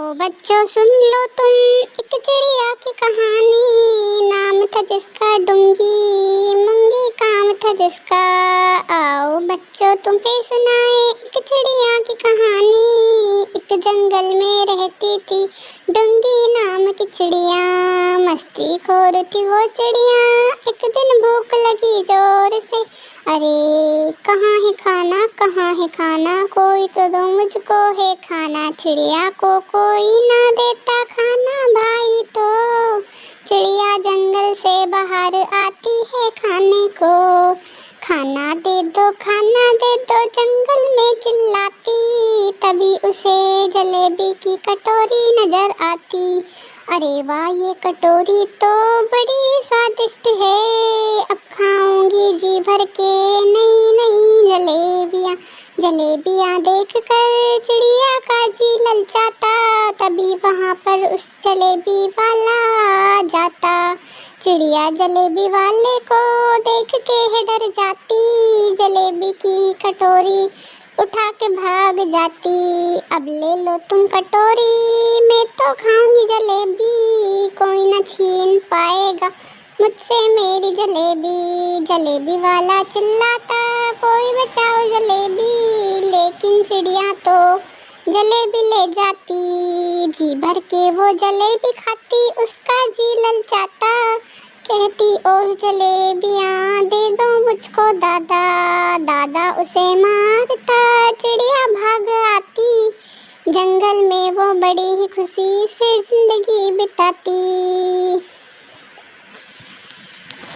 बच्चों सुन लो तुम एक चिड़िया की कहानी। नाम था जिसका डुंगी, मुंगी काम था जिसका। आओ बच्चों तुम्हें सुनाए एक चिड़िया की कहानी। एक जंगल में रहती थी डुंगी नाम की चिड़िया। मस्ती खोर थी वो चिड़िया, एक दिन भूख लगी जोर से। अरे कहाँ है खाना, कहाँ है खाना, कोई तो दो मुझको है खाना। चिड़िया को कोई ना देता खाना भाई, तो चिड़िया जंगल से बाहर आती है खाने को। खाना दे दो, खाना दे दो, जंगल में चिल्लाती। तभी उसे जलेबी की कटोरी नजर आती। अरे वाह ये कटोरी तो बड़ी स्वादिष्ट है, अब खाऊंगी जी भर के नई नई जलेबियाँ। जलेबियाँ देख कर चिड़िया का जी ललचाता। तभी वहाँ पर उस जलेबी वाला आ जाता। चिड़िया जलेबी वाले को देख के है डर जाती। जलेबी की कटोरी उठा के भाग जाती। अब ले लो तुम कटोरी, मैं तो खाऊंगी जलेबी, कोई न छीन पाएगा मुझसे मेरी जलेबी। जलेबी वाला चिल्लाता कोई बचाओ जलेबी, लेकिन चिड़िया तो जलेबी ले जाती। जी भर के वो जलेबी खाती, उसका जी ललचाता। कहती और जलेबियाँ दे दो मुझको दादा। दादा उसे मारता, चिड़िया भाग आती। जंगल में वो बड़ी ही खुशी से जिंदगी बिताती।